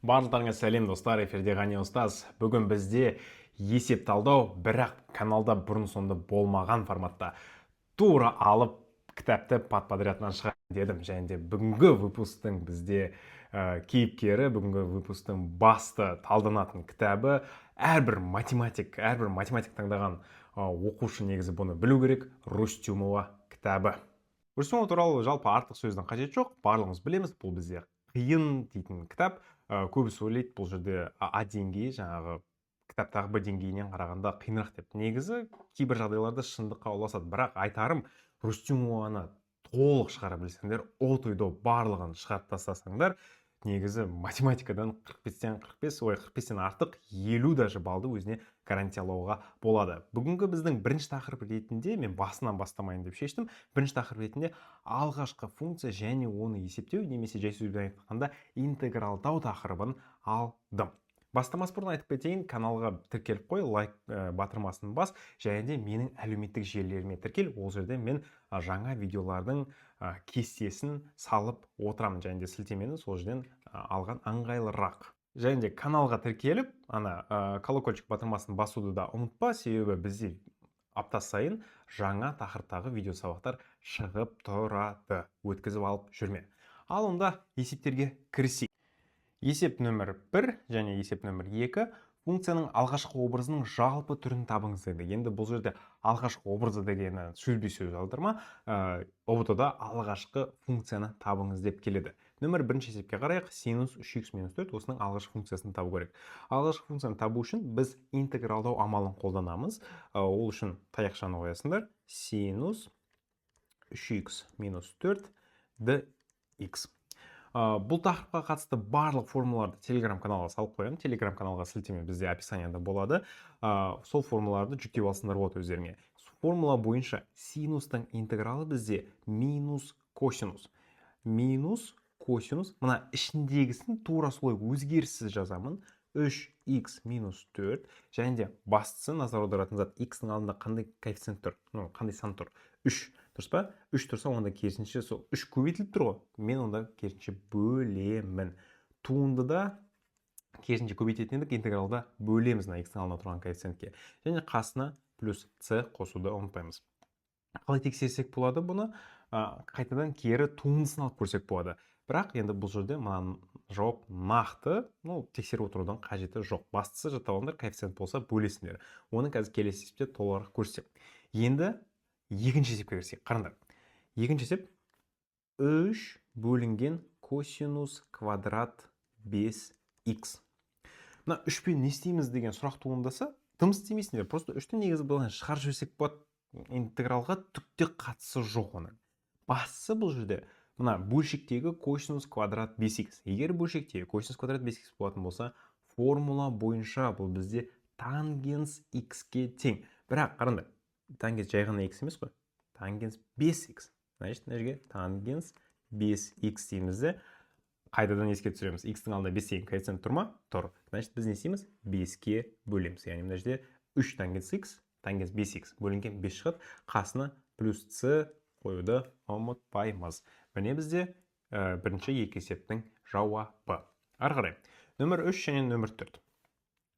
Барлықтарыңа сәлем достар, эфирде Ғани ұстаз. Бүгін бізде есеп талдау, бірақ каналда бұрын сонды болмаған форматта. Тура алып кітапты подрядтан шығарайын дедім. Және де бүгінгі выпусктың бізде кейіпкері, бүгінгі выпусктың басты талданатын кітабы әрбір математик таңдаған оқушы негізі бұны білу керек, Рустюмова кітабы. Рустюмова туралы жалпы артық сөздің қажеті жоқ, барлығымыз білеміз, бұл бізде қиын дейтін кітап. Көбісі ойлайды бұл жерде А деңгейі жаңағы кітаптағы Б деңгейінен қарағанда қиынырақ деп. Негізі кейбір жағдайларда шындыққа ұласады, бірақ айтарым Рустюмованы толық шығара білсеңдер, от-ойды барлығын шығарып тастасаңдар, негізі математикадан 45-тен артық 50 даже балды өзіне гарантиялауға болады. Бүгінгі біздің бірінші тақырып ретінде мен басынан бастамайын деп шештім. Бірінші тақырып ретінде алғашқы функция және оны есептеу, немесе жай сөзбен айтқанда интегралдау тақырыбын алдым. Бастамас бұрын айтып кетейін, каналға тіркеліп қой, лайк батырмасын бас, және де менің әлеуметтік желілеріме тіркел. Ол жерде мен жаңа видеолардың кестесін салып отырамын, және де сілтемені сол жерден алған ыңғайлырақ. Және де каналға тіркеліп, колокольчик батырмасын басуды да ұмытпа, себебі бізде апта сайын жаңа тақырыптағы видео сабақтар шығып тұрады. Өткізіп алып жүрме. Ал онда есептерге кірісейік. Есеп нөмір 1 және есеп нөмір 2 функцияның алғашқы образының жалпы түрін табыңыз деді. Енді бұл жерде алғашқы образы дегені сөзбе-сөз алдырма, ұбт-да алғашқы функцияны табыңыз деп келеді. Нөмір 1 есепке қарайық, синус 3х минус 4 осының алғашқы функциясын табу керек. Алғашқы функцияны табу үшін біз интегралдау амалын қолданамыз. Ол үшін таяқшаны қоясыңдар. Синус 3х минус 4 dx. Бұл тақырыпқа қатысты барлық формулаларды телеграм каналға салып қоямын. Телеграм каналға сілтеме бізде описанияда болады. Сол формулаларды жүктеп алсыңдар болады өздеріңе. Формула бойынша синустың интегралы бізде минус косинус. Минус косинус. Мына ішіндегісін тура солай өзгеріссіз жазамын. 3х минус 4. Және де бастысы назар аударатын зат x-ның алдында қандай коэффициент тұр, қандай сан тұр? 3. Дұрыс па? 3 тұрса, онда керісінше сол 3 көбейтіліп тұр ғой. Мен онда керісінше бөлемін. Туындыда керісінше көбейтетін едік, интегралда бөлеміз x-ның алдында тұрған коэффициентке. Және қасына плюс c қосуды ұмытпаймыз. Қалай тексерсек болады бұны? Қайтадан кері туындысын алып көрсек болады. Бірақ енді бұл жерде мына жауап нақты, тексеріп отырудан қажеті жоқ. Бастысы жаттап алыңдар, коэффициент болса бөлесіңдер. Оны қазір келесі есепте толығырақ көрсек. Енді екінші есепке кірсек. Қараңдар. Екінші есеп 3 бөлінген косинус квадрат 5х. Мына 3-пен не істейміз деген сұрақ туындаса, тым істемейсіңдер. Просто 3-ті негізі былай шығарып жіберсек болады. Интегралға түкте қатысы жоқ оның. Бастысы бұл жерде мына бөлшектегі косинус квадрат 5х. Егер бөлшектегі косинус квадрат 5х болатын болса, формула бойынша бұл бізде тангенс х-ке тең. Бірақ қараңдар, тангенс жай ғана x емес қой. Тангенс 5х. Значит, мына жерге тангенс 5х дейміз де, қайтадан еске түсіреміз. X-тің алдында 5 деген коэффициент тұр ма? Тұр. Значит, біз не істейміз? 5-ке бөлеміз. Яғни мына жерде 3 тангенс x, тангенс 5х бөлінген 5 шығады. Қасына плюс c қоюды ұмытпаймыз. Міне бізде бірінші екі есептің жауабы. Ары қарай. Нөмір 3 және нөмір 4.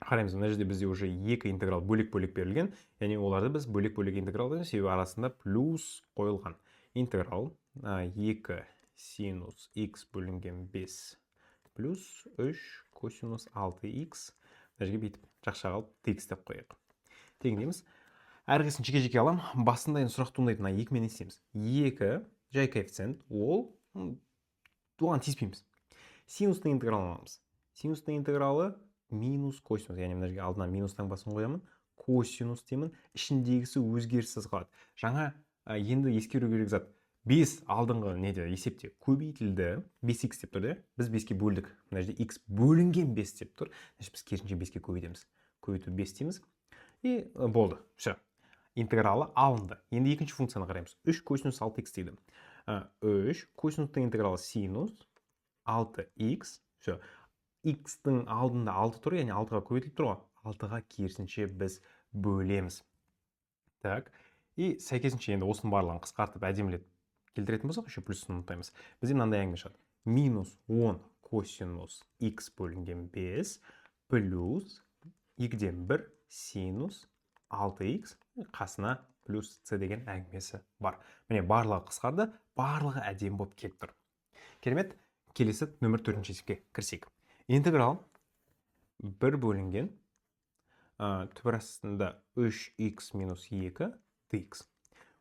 Қараймыз, мына жерде бізде уже екі интеграл бөлек-бөлек берілген. Яғни оларды біз бөлек-бөлек интегралдан себебі арасында плюс қойылған. Интеграл 2 синус x бөлінген 5 плюс 3 косинус 6х. Мына жерге бүйтіп жақша қалып dx деп қояйық. Теңдейміз. Әрқайсысын жеке-жеке алам. Басында енді сұрақ туындайды, мына 2 мен істейміз. 2 жай коэффициент, ол оған тиіспейміз. Синустың интегралын аламыз. Синустың интегралы минус косинус, яғни мына жерге алдына минустың басын қоямын, косинус деймін, ішіндегісі өзгеріссіз қалады. Жаңа енді ескеру керек зат. 5 алдыңғы неде есепте көбейтілді, 5х деп тұр, біз 5-ке бөлдік. Мына жерде x бөлінген 5 деп тұр. Біз керісінше 5-ке көбейтеміз. Көбейту 5 дейміз. И болды. Все. Интегралы алынды. Енді екінші функцияны қараймыз. 3 косинус 6х дейді. 3 косинустың интегралы синус 6х. Все. X-тің алдында 6 тұр, яғни 6-ға көбейтіліп тұр ғой. 6-ға керісінше біз бөлеміз. Так. И сәйкесінше енді осының барлығын қысқартып әдемілеп келтіретін болсақ, еще плюсын ұмытпаймыз. Бізде мынандай әңгіме шығады. Минус 10 косинус x бөлінген 5 плюс 2-ден 1 синус 6x қасына плюс c деген әңгімесі бар. Міне барлығы қысқарды, барлығы әдемі болып келіп тұр. Керемет, келесі нөмір 4-ші есепке кірсек. Интеграл 1 бөлінген түбір астында 3x минус 2 dx.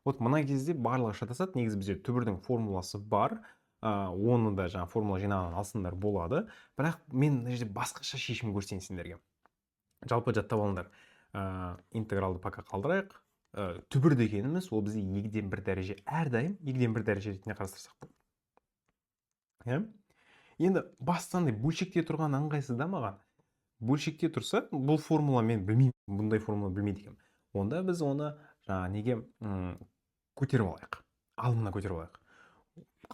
Вот мына кезде барлығы шатасады. Негізі бізде түбірдің формуласы бар. Оны да жаңа формула жинаған алсындар болады. Бірақ мен мына жерде басқаша шешім көрсетейін сендерге. Жалпы жаттап алыңдар. Интегралды пока қалдырайық. Түбір дегеніміз ол бізде 2-ден 1 дәреже, әрдайым 2-ден 1 дәреже ретінде қарастырсақ болады. Енді бастан бөлшекте тұрған ыңғайсыз да маған. Бөлшекте тұрса, бұл формула мен білмеймін, бұндай формула білмейді екенмін. Онда біз оны жаңа неге көтеріп алайық. Алымына көтеріп алайық.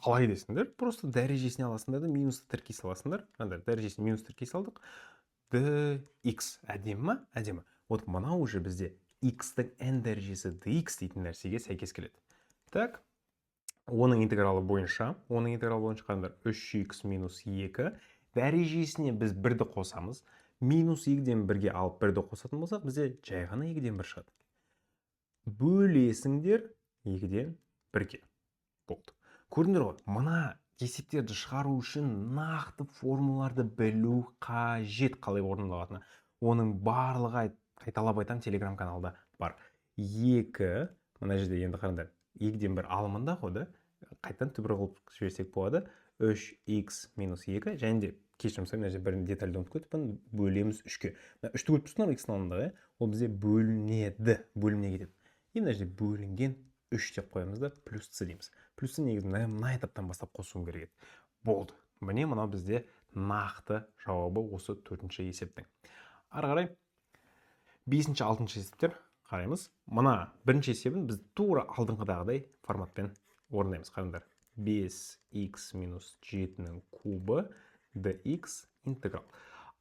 Қалай десіңдер? Просто дәрежесіне аласыңдар да минусты тіркей саласыңдар. Дәрежесіне минус тіркей салдық. dx әдемі ма? Әдемі. Вот мына уже бізде x-тің n дәрежесі dx дейтін нәрсеге сәйкес келеді. Так, оның интегралы бойынша қандар 3x минус 2 дәрежесіне біз 1-ді қосамыз. Минус 2-ден 1-ге алып 1-ді қосатын болсақ, бізде жай ғана 2-ден 1 шығады. Бөлесіңдер 2-ден 1-ге. Болды. Көрдіңдер ғой, мына есептерді шығару үшін нақты формулаларды білу қажет, қалай орындалатыны. Оның барлығы қайталап айтам Telegram каналда бар. 2, мына жерде енді қараңдар, 2-ден 1 алымында қойды. Қайтадан түбір қылып жіберсек болады. 3x минус 2, және де кешірім сұраймын, мына жерде бір детальді ұмытып кетіппін, бөлеміз 3-ке. 3-ті көріп тұрсыңдар x-ның алымындағы, ол бізде бөлінеді, бөліміне кетеді. Енді мына жерде бөлінген 3 деп қоямыз да, плюс c дейміз. Плюс c негізі мына этаптан бастап қосуым керек еді. Болды. Міне мынау бізде нақты жауабы осы 4-ші есептің. Ары қарай 5-ші, 6-ші есептер қараймыз. Мына бірінші есебін біз тура алдыңғыдағыдай форматпен орындаймыз. Қараңдар. 5x минус 7-нің кубы dx интеграл.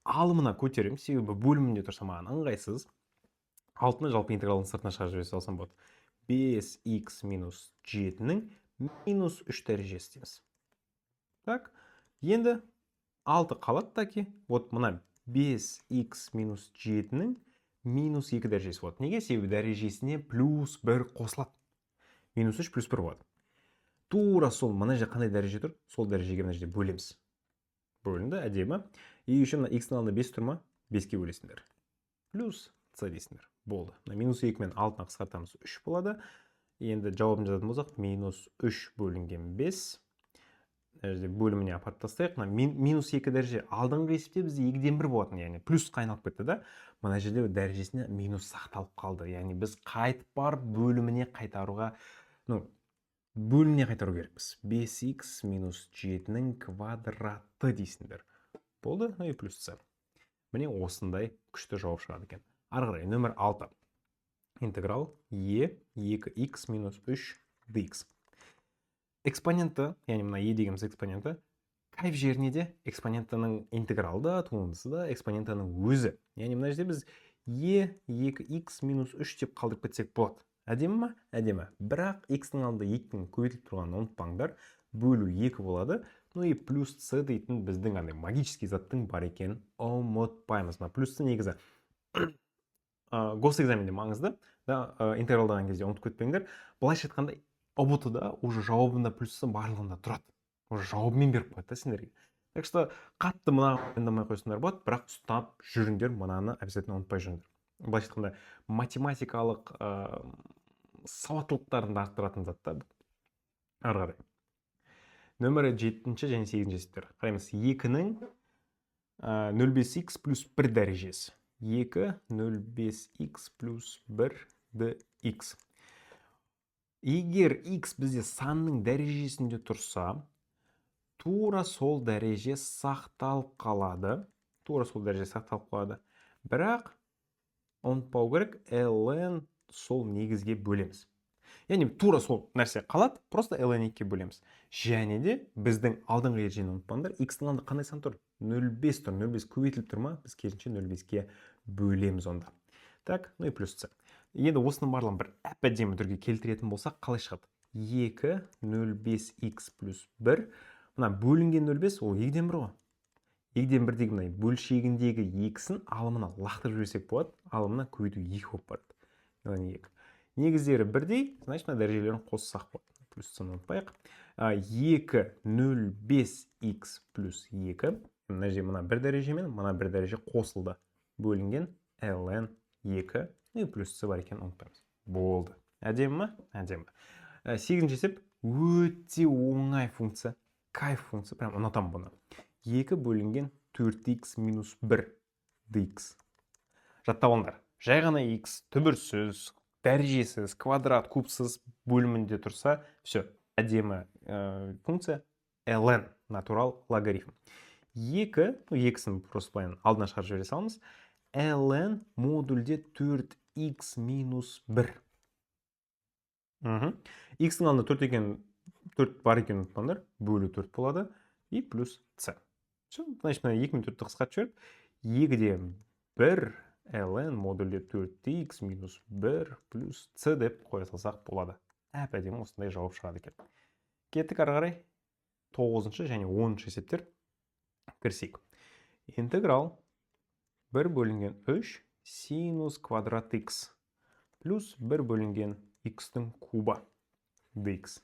Алымына көтерем, себебі бөлімінде тұрса маған ыңғайсыз. Алтыны жалпы интегралдың сыртына шығарып жібере салсам болады. 5x минус 7-нің минус 3 дәрежесі дейміз. Так, енді 6 қалады таки. Вот мына 5x минус 7-нің минус 2 дәрежесі болады. Неге? Себебі дәрежесіне плюс 1 қосылады. Минус 3 плюс 1 болады. Тура сол мына жерде қандай дәреже тұр? Сол дәрежеге мына жерде бөлеміз. Бөлінді, әдемі. И еще мына x-ның алдында 5 тұрма? 5-ке бөлесіңдер. Плюс c дейсіңдер. Болды. Минус 2 мен 6-ны қысқартамыз 3 болады. Енді жауабын жазатын болсақ, минус 3 бөлінген 5. Бөліміне апарып тастайық. Минус 2 дәреже алдыңғы есепте бізде 2-ден 1 болатын, яғни плюс қайналып кетті да. Мына жерде дәрежесіне минус сақталып қалды. Яғни біз қайтып барып бөліміне қайтаруға, бөліміне қайтару керекпіз. 5x минус 7-нің квадраты дейсіңдер. Болды, и плюс c. Міне осындай күшті жауап шығады екен. Ары қарай нөмір 6. Интеграл e 2x минус 3 dx. Экспоненті, яғни мына e дегеніміз экспоненті, қай жеріне де экспонентінің интегралда, туындысы да экспонентінің өзі. Яғни мына жерде біз e 2x минус 3 деп қалдырып кетсек болады. Әдемі ма? Әдемі. Бірақ x-ның алдында 2-дің көбейтіліп тұрғанын ұмытпаңдар. Бөлу 2 болады. И плюс c дейтін біздің магический заттың бар екенін ұмытпаймыз. Плюс c негізі госэкзаменде маңызды. Интегралдаған кезде ұмытып кетпеңдер. Былайша айтқанда, ұбт-да уже жауабында плюс c барлығында тұрады. Уже жауабымен беріп қойды сендерге. Так что қатты мына ойламай қойсыңдар болады, бірақ ұстап жүріңдер, мынаны обязательно ұмытпай жүріңдер. Былайша айтқанда, математикалық сауаттылықтарын арттыратын затта. Ары қарай. Нөмірі 7-ші және 8-ші есептер. Қараймыз, 2-нің 0,5x плюс 1 дәрежесі. 2 0,5x плюс 1 dx. Егер x бізде санның дәрежесінде тұрса, тура сол дәреже сақталып қалады. Бірақ, ұмытпау керек, ln сол негізге бөлеміз. Яғни тура сол нәрсе қалады, просто ln-ге бөлеміз. Және де біздің алдыңғы ережені ұмытпаңдар, x-ның алдында қандай сан тұр? 0,5 тұр. 0,5 көбейтіліп тұр ма? Біз керісінше 0,5-ге бөлеміз онда. Так, и плюс c. Енді осының барлығын бір әп-әдемі түрге келтіретін болсақ, қалай шығады? 2 0,5x плюс 1. Мына бөлінген 0,5 ол 2-ден 1 ғой. 2-ден 1-дегі мына бөлшегіндегі екісін алымына лақтырып жіберсек болады, алымына көбейту 2 болып барады. Яғни 2. Негіздері бірдей, значит, мына дәрежелерін қоссақ болады. Плюс-сын ұмытпайық. 2 0 5x плюс 2. Мына жерде мына бір дәрежемен мына бір дәреже қосылды. Бөлінген ln 2 и плюс-сы бар екен ұмытпаймыз. Болды. Әдемі ме? Әдемі. 8-ші есеп өте оңай функция. Кайф функция. Прям ұнатамын бұны. 2 бөлінген 4x минус 1 dx. Жаттап алыңдар. Жай ғана x түбірсіз, дәрежесіз, квадрат, кубсыз бөлімінде тұрса, все, әдемі функция ln, натурал логарифм. 2-сын просто былай алдына шығарып жібере саламыз. ln модульде 4x минус 1. X-ің алдында 4 бар екен ұмытпаңдар, бөлу 4 болады и плюс c. Значит, 2 мен 4-ті қысқартып жіберіп, 2-ден 1 ln модульде 4x минус 1 плюс c деп қоя салсақ болады. Әп-әдемі осындай жауап шығады екен. Кеттік ары қарай 9-шы және 10-шы есептер кірсек. Интеграл 1 бөлінген 3 синус квадрат x плюс 1 бөлінген x-тің кубы dx.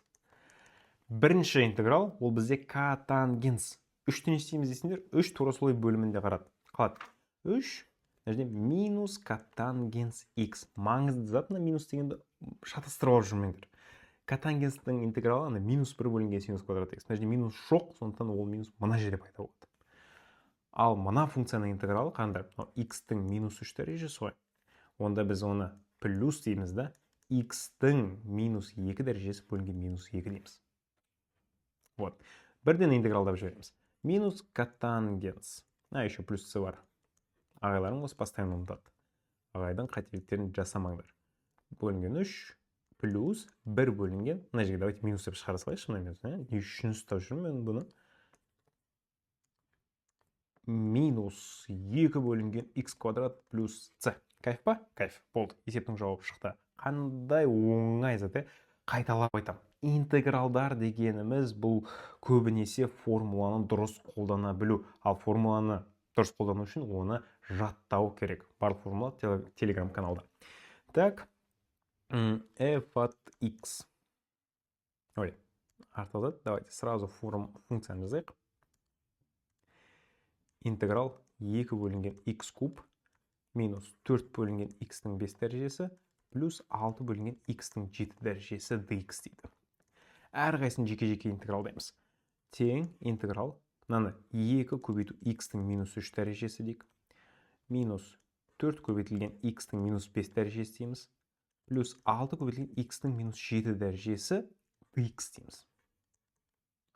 Бірінші интеграл ол бізде котангенс. 3-тен істейміз дейсіңдер, 3 тура солай бөлімінде қалады. 3 минус котангенс x. Маңызды затына минус дегенді шатастырып жүрмеңдер. Котангенстің интегралы минус 1 бөлінген синус квадрат x. Минус жоқ, сондықтан ол минус мына жерде пайда болады. Ал мына функцияның интегралы қандай? X-тің минус 3 дәрежесі ғой. Онда біз оны плюс дейміз да, X-тің минус 2 дәрежесі бөлінген минус 2 дейміз. Вот. Бірден интегралдап жібереміз. Минус котангенс. Еще плюс c бар. Ағайларың осы постоянно ұмытады. Ағайдың қателіктерін жасамаңдар. Бөлінген 3 плюс 1 бөлінген. Мына жерге давайте минус деп шығара салайықшы. Не үшін ұстап жүрмін бұны? Минус 2 бөлінген x квадрат плюс c. Кайф па? Кайф. Болды. Есептің жауабы шықты. Қандай оңай заты қайталап айтам. Интегралдар дегеніміз бұл көбінесе формуланы дұрыс қолдана білу. Ал формуланы дұрыс қолдану үшін оны жаттау керек. Барлық формула телеграм каналда. Так, f от x. Ой, артылды. Давайте сразу функцияны жазайық. Интеграл 2 бөлінген x куб минус 4 бөлінген x-тің 5 дәрежесі плюс 6 бөлінген x-тің 7 дәрежесі dx дейді. Әрқайсысын жеке-жеке интегралдаймыз. Тең интеграл 2 көбейту x-тің минус 3 дәрежесі дейік. Минус 4 көбейтілген x-тің минус 5 дәрежесі дейміз. Плюс 6 көбейтілген x-тің минус 7 дәрежесі dx дейміз.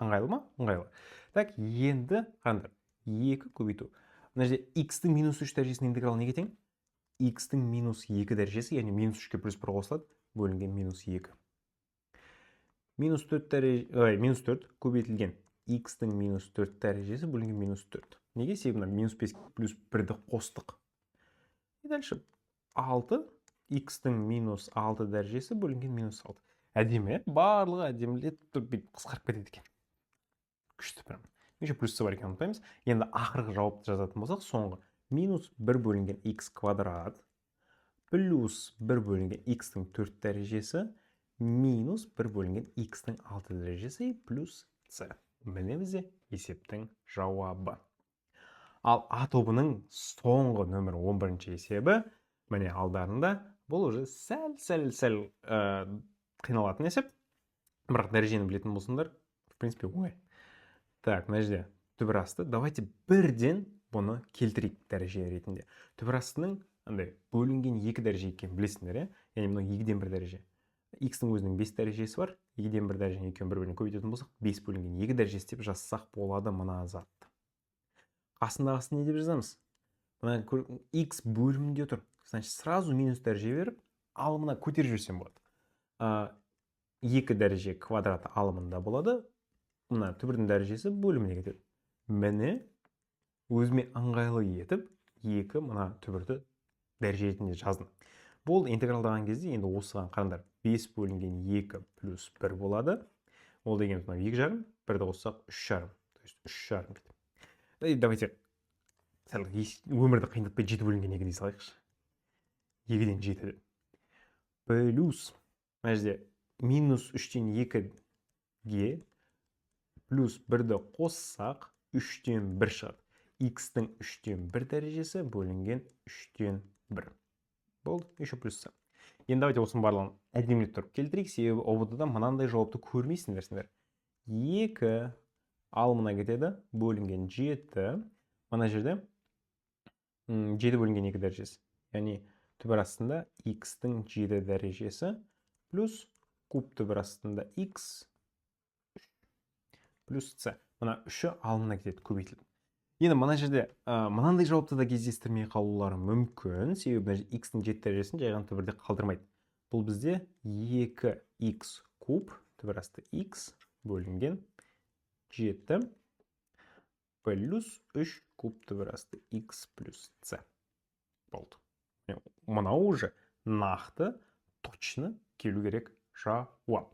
Ыңғайлы ма? Ыңғайлы. Так, енді қандай? 2 көбейту. Мына жерде x-тің минус 3 дәрежесінің интегралы неге тең? X-тің минус 2 дәрежесі, яғни минус 3-ке плюс 1 қосылады, бөлінген минус 2. Минус 4 көбейтілген x-тің минус 4 дәрежесі бөлінген минус 4. Неге? Себебі минус 5 плюс 1-ді қостық. И дальше 6, x-тің минус 6 дәрежесі бөлінген минус 6. Әдемі, барлығы әдемілет қысқарып кетеді екен. Күшті прям. Еще плюсы бар екен ұмытпаймыз. Енді ақырғы жауапты жазатын болсақ, соңғы минус 1 бөлінген x квадрат плюс 1 бөлінген x-тің 4 дәрежесі минус 1 бөлінген x-тің 6 дәрежесі плюс c. Міне бізде есептің жауабы. Ал А тобының соңғы нөмір 11-ші есебі, міне алдарында, бұл уже сәл қиналатын есеп. Бірақ дәрежені білетін болсыңдар, в принципе, оңай. Так, мына жерде түбір асты. Давайте бірден бұны келтірейік дәреже ретінде. Түбір астының бөлінген 2 дәреже екенін білесіңдер, яғни мына 2-ден 1 дәреже. X-тің өзінің 5 дәрежесі бар. 2-ден 1 дәрежені екеуін бір-біріне көбейтетін болсақ, 5 бөлінген 2 дәрежесі деп жазсақ болады мына затты. Қасындағысын не деп жазамыз? Мына X бөлімінде тұр. Значит, сразу минус дәреже беріп, алымына көтеріп жіберсем болады. 2 дәреже квадраты алымында болады. Мына түбірдің дәрежесі бөліміне кетеді. Міне өзіме ыңғайлы етіп, 2 мына түбірді дәреже ретінде жаздым. Бұл интегралдаған кезде енді осыған қараңдар. 5 бөлінген 2 плюс 1 болады. Ол деген 2 жарым, 1-ді қоссақ 3 жарым. То есть 3 жарым. Давайте сәл өмірді қиындатпай 7 бөлінген 2 дей салайықшы. 2-ден 7 плюс мына жерде минус 3-тен 2-ге плюс 1-ді қоссақ 3-тен 1 шығады. X-тің 3-тен 1 дәрежесі бөлінген 3-тен 1. Болды, еще плюс. Енді давайте осының барлығын әдемілеп тұрып келтірейік, себебі ОБД-да мынандай жауапты көрмейсіңдерсіңдер. 2 ал мына кетеді, бөлінген 7. Мына жерде 7 бөлінген 2 дәрежесі. Яғни түбір астында x-тің 7 дәрежесі плюс куб түбір астында x плюс c. Мына 3-і ал мына кетеді, көбейтілді. Енді мына жерде мынандай жауапты да кездестірмей қалулары мүмкін, себебі мына жерде x-тің 7 дәрежесін жайған түбірде қалдырмайды. Бұл бізде 2x куб түбір асты x бөлінген 7 плюс 3 куб түбір асты x плюс c. Болды. Мынау уже нақты, точно келу керек жауап.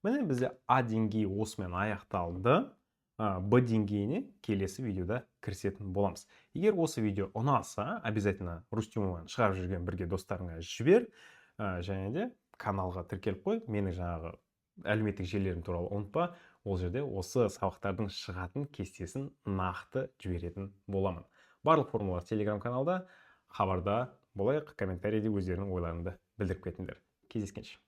Міне бізде А деңгейі осымен аяқталды. Б деңгейіне келесі видеода кірісетін боламыз. Егер осы видео ұнаса, обязательно Рустюмованы шығарып жүрген бірге достарыңа жібер. Және де каналға тіркеліп қой. Менің жаңағы әлеуметтік желілерім туралы ұмытпа. Ол жерде осы сабақтардың шығатын кестесін нақты жіберетін боламын. Барлық формулалар Telegram каналда. Хабарда болайық, комментарийде өздерінің ойларыңды білдіріп кетіңдер. Кездескенше.